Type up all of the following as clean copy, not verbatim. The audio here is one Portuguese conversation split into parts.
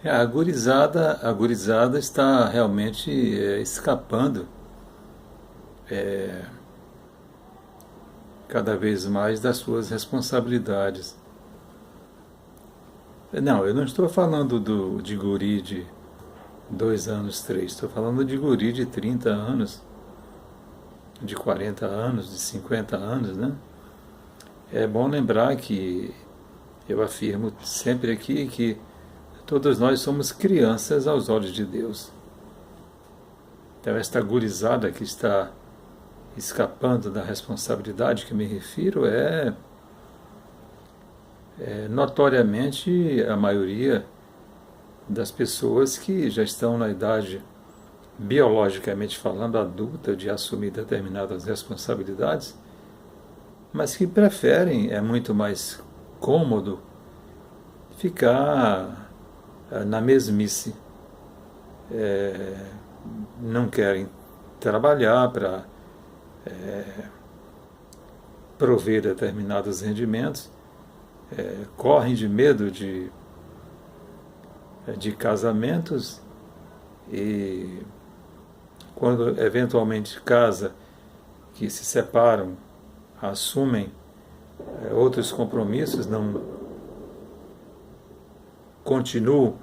A gurizada está realmente escapando cada vez mais das suas responsabilidades. Não, eu não estou falando de guri de 2 anos, três. Estou falando de guri de 30 anos, de 40 anos, de 50 anos, né? É bom lembrar que eu afirmo sempre aqui que todos nós somos crianças aos olhos de Deus. Então, esta gurizada que está escapando da responsabilidade que me refiro é notoriamente a maioria das pessoas que já estão na idade, biologicamente falando, adulta, de assumir determinadas responsabilidades, mas que preferem, é muito mais cômodo, ficar na mesmice. Não querem trabalhar para prover determinados rendimentos, correm de medo de casamentos e quando eventualmente casa, que se separam, assumem outros compromissos, não continuam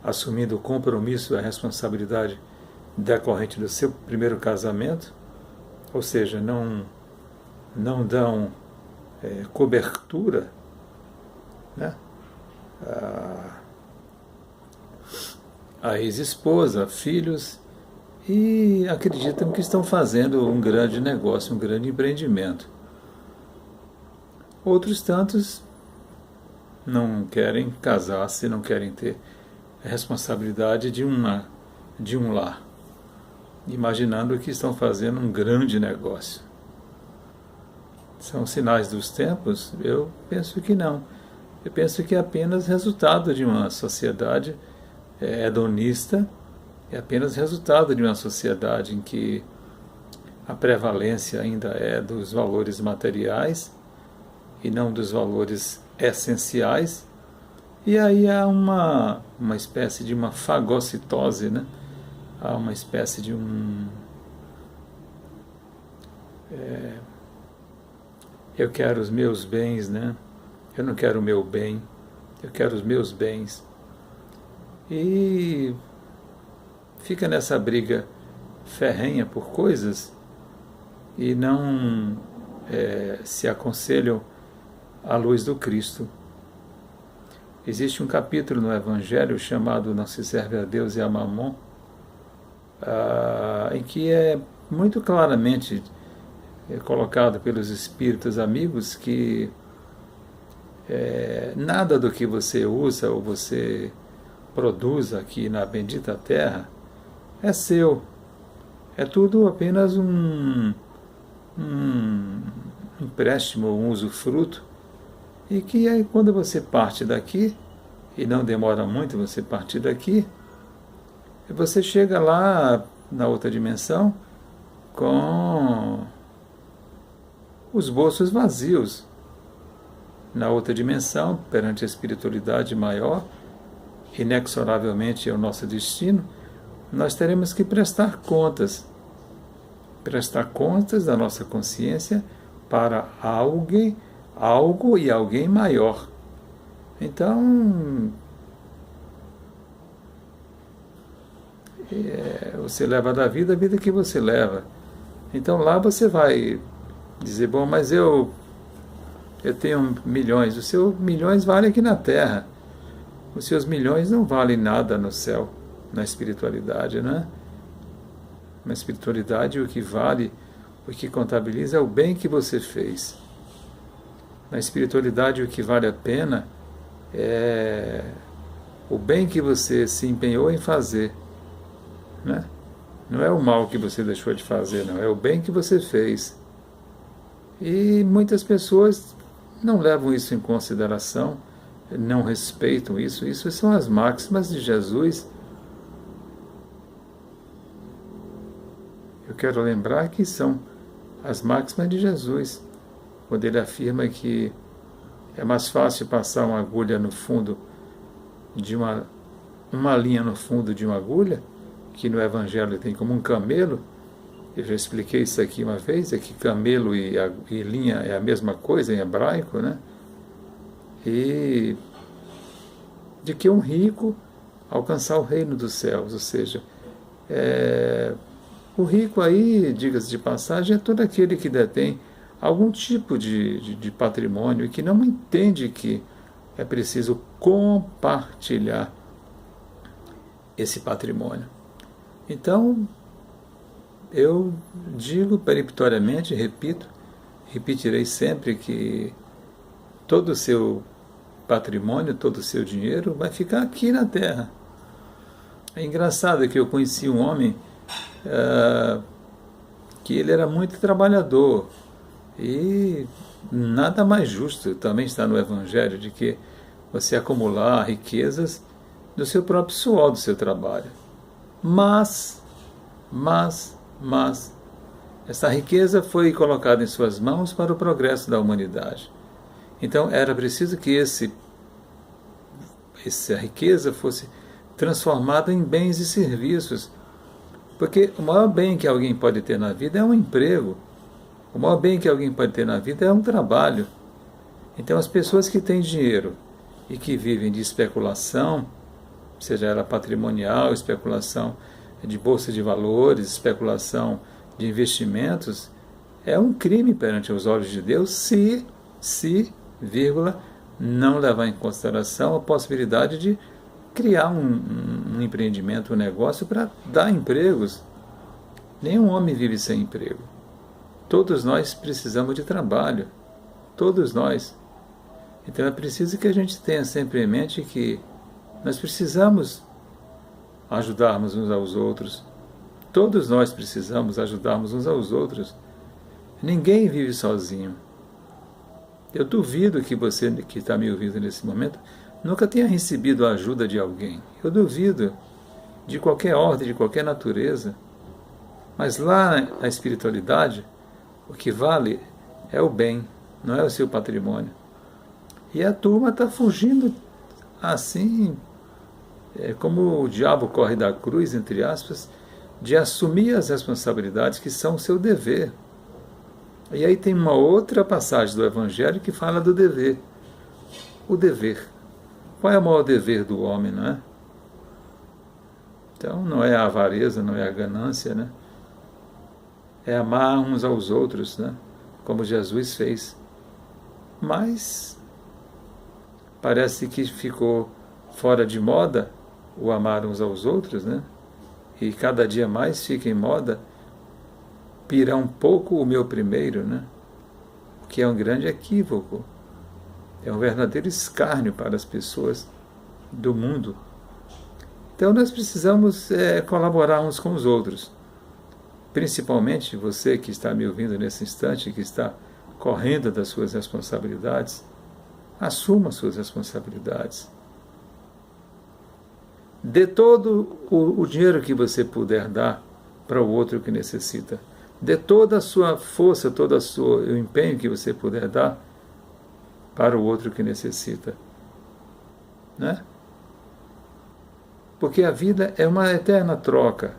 assumindo o compromisso e a responsabilidade decorrente do seu primeiro casamento, ou seja, não dão cobertura, né, a ex-esposa, filhos, e acreditam que estão fazendo um grande negócio, um grande empreendimento. Outros tantos não querem casar-se, não querem ter a responsabilidade de um lar, imaginando que estão fazendo um grande negócio. São sinais dos tempos? Eu penso que não. Eu penso que é apenas resultado de uma sociedade hedonista, é apenas resultado de uma sociedade em que a prevalência ainda é dos valores materiais e não dos valores essenciais. E aí há uma espécie de uma fagocitose, né? Há uma espécie de eu quero os meus bens, né? Eu não quero o meu bem, eu quero os meus bens. E fica nessa briga ferrenha por coisas e não se aconselham à luz do Cristo. Existe um capítulo no Evangelho chamado Não se serve a Deus e a Mamon, em que é muito claramente colocado pelos espíritos amigos que nada do que você usa ou você produz aqui na bendita terra é seu. É tudo apenas um empréstimo, um usufruto, e que aí quando você parte daqui, e não demora muito você partir daqui, você chega lá na outra dimensão com os bolsos vazios. Na outra dimensão, perante a espiritualidade maior, inexoravelmente é o nosso destino, nós teremos que prestar contas da nossa consciência para algo e alguém maior. Então, você leva da vida a vida que você leva. Então lá você vai dizer, bom, mas eu tenho milhões. Os seus milhões valem aqui na Terra. Os seus milhões não valem nada no céu, na espiritualidade, né? Na espiritualidade o que vale, o que contabiliza é o bem que você fez. Na espiritualidade o que vale a pena é o bem que você se empenhou em fazer, né? Não é o mal que você deixou de fazer, não, é o bem que você fez. E muitas pessoas não levam isso em consideração, não respeitam isso. Isso são as máximas de Jesus. Eu quero lembrar que são as máximas de Jesus, quando ele afirma que é mais fácil passar uma agulha no fundo de uma uma linha no fundo de uma agulha, que no Evangelho tem como um camelo. Eu já expliquei isso aqui uma vez, é que camelo e linha é a mesma coisa em hebraico, né? E de que um rico alcançar o reino dos céus, ou seja, o rico aí, diga-se de passagem, é todo aquele que detém algum tipo de patrimônio e que não entende que é preciso compartilhar esse patrimônio. Então, eu digo peremptoriamente, repetirei sempre que todo o seu patrimônio, todo o seu dinheiro vai ficar aqui na Terra. É engraçado que eu conheci um homem que ele era muito trabalhador e nada mais justo, também está no Evangelho, de que você acumular riquezas do seu próprio suor, do seu trabalho. Mas, essa riqueza foi colocada em suas mãos para o progresso da humanidade. Então era preciso que essa riqueza fosse transformada em bens e serviços, porque o maior bem que alguém pode ter na vida é um emprego, o maior bem que alguém pode ter na vida é um trabalho. Então as pessoas que têm dinheiro e que vivem de especulação, seja ela patrimonial, especulação de bolsa de valores, especulação de investimentos, é um crime perante os olhos de Deus se, não levar em consideração a possibilidade de criar um empreendimento, um negócio para dar empregos. Nenhum homem vive sem emprego. Todos nós precisamos de trabalho. Todos nós. Então é preciso que a gente tenha sempre em mente que nós precisamos ajudarmos uns aos outros. Todos nós precisamos ajudarmos uns aos outros. Ninguém vive sozinho. Eu duvido que você que está me ouvindo nesse momento nunca tenha recebido a ajuda de alguém. Eu duvido, de qualquer ordem, de qualquer natureza. Mas lá na espiritualidade, o que vale é o bem, não é o seu patrimônio. E a turma está fugindo assim, como o diabo corre da cruz, entre aspas, de assumir as responsabilidades que são o seu dever. E aí tem uma outra passagem do Evangelho que fala do dever. O dever. Qual é o maior dever do homem, não é? Então não é a avareza, não é a ganância, né? É amar uns aos outros, né? Como Jesus fez. Mas parece que ficou fora de moda o amar uns aos outros, né? E cada dia mais fica em moda pirar um pouco o meu primeiro, né? O que é um grande equívoco. É um verdadeiro escárnio para as pessoas do mundo. Então nós precisamos colaborar uns com os outros. Principalmente você que está me ouvindo nesse instante, que está correndo das suas responsabilidades, assuma suas responsabilidades. Dê todo o dinheiro que você puder dar para o outro que necessita. Dê toda a sua força, todo o empenho que você puder dar para o outro que necessita. Né? Porque a vida é uma eterna troca.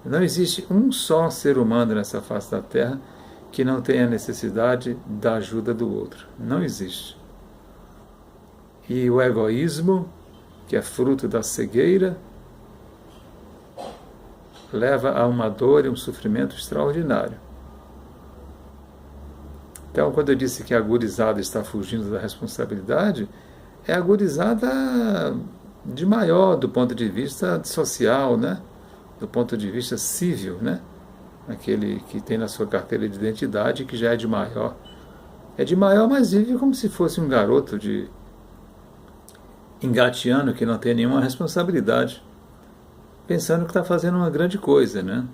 Não existe um só ser humano nessa face da Terra que não tenha necessidade da ajuda do outro. Não existe. E o egoísmo, que é fruto da cegueira, leva a uma dor e um sofrimento extraordinário. Então, quando eu disse que a gurizada está fugindo da responsabilidade, é a gurizada de maior do ponto de vista social, né? Do ponto de vista civil, né? Aquele que tem na sua carteira de identidade, que já é de maior. É de maior, mas vive como se fosse um garoto de engateando que não tem nenhuma responsabilidade, pensando que está fazendo uma grande coisa, né?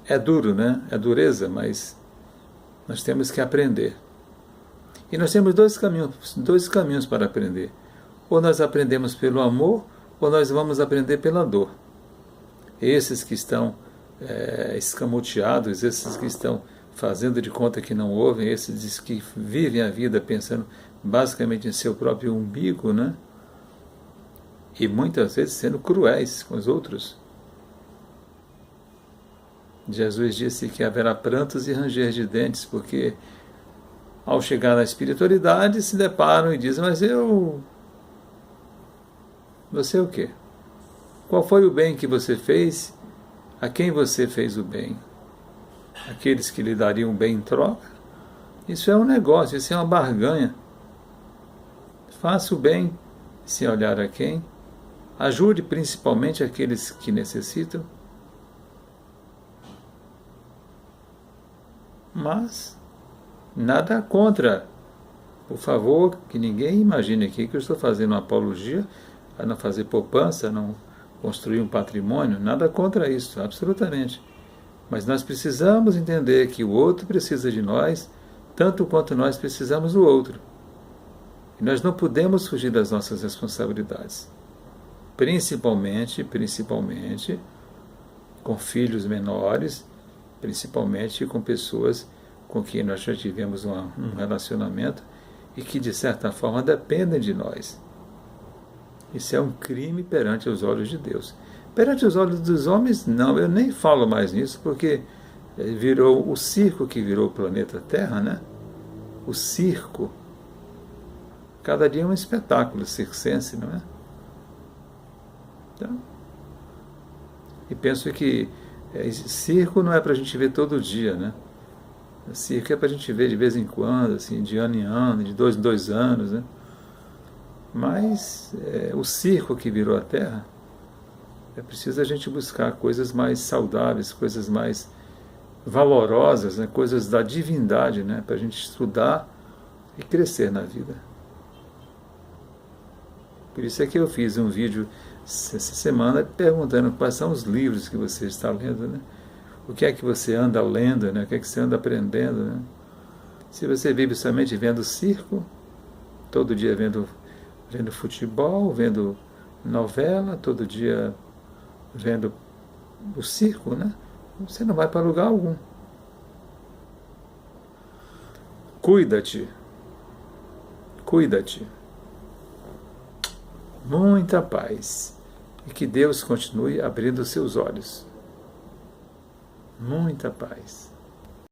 É duro, né? É dureza, mas nós temos que aprender. E nós temos dois caminhos para aprender. Ou nós aprendemos pelo amor, ou nós vamos aprender pela dor. Esses que estão escamoteados, esses que estão fazendo de conta que não ouvem, esses que vivem a vida pensando basicamente em seu próprio umbigo, né? E muitas vezes sendo cruéis com os outros. Jesus disse que haverá prantos e ranger de dentes, porque ao chegar na espiritualidade se deparam e dizem, mas você é o quê? Qual foi o bem que você fez? A quem você fez o bem? Aqueles que lhe dariam o bem em troca? Isso é um negócio, isso é uma barganha. Faça o bem, sem olhar a quem. Ajude principalmente aqueles que necessitam. Mas nada contra. Por favor, que ninguém imagine aqui que eu estou fazendo uma apologia a não fazer poupança, a não construir um patrimônio. Nada contra isso, absolutamente. Mas nós precisamos entender que o outro precisa de nós, tanto quanto nós precisamos do outro. E nós não podemos fugir das nossas responsabilidades. Principalmente com filhos menores, principalmente com pessoas com quem nós já tivemos um relacionamento e que, de certa forma, dependem de nós. Isso é um crime perante os olhos de Deus. Perante os olhos dos homens, não, eu nem falo mais nisso, porque virou o circo que virou o planeta Terra, né? O circo. Cada dia é um espetáculo circense, não é? Então, e penso que circo não é para a gente ver todo dia, né? Circo é para a gente ver de vez em quando, assim, de ano em ano, de 2 em 2 anos, né? Mas o circo que virou a Terra, é preciso a gente buscar coisas mais saudáveis, coisas mais valorosas, né? Coisas da divindade, né? Para a gente estudar e crescer na vida. Por isso é que eu fiz um vídeo essa semana perguntando quais são os livros que você está lendo, né? O que é que você anda lendo, né? O que é que você anda aprendendo, né? Se você vive somente vendo circo, todo dia vendo futebol, vendo novela, todo dia vendo o circo, né? Você não vai para lugar algum. Cuida-te. Cuida-te. Muita paz. E que Deus continue abrindo seus olhos. Muita paz.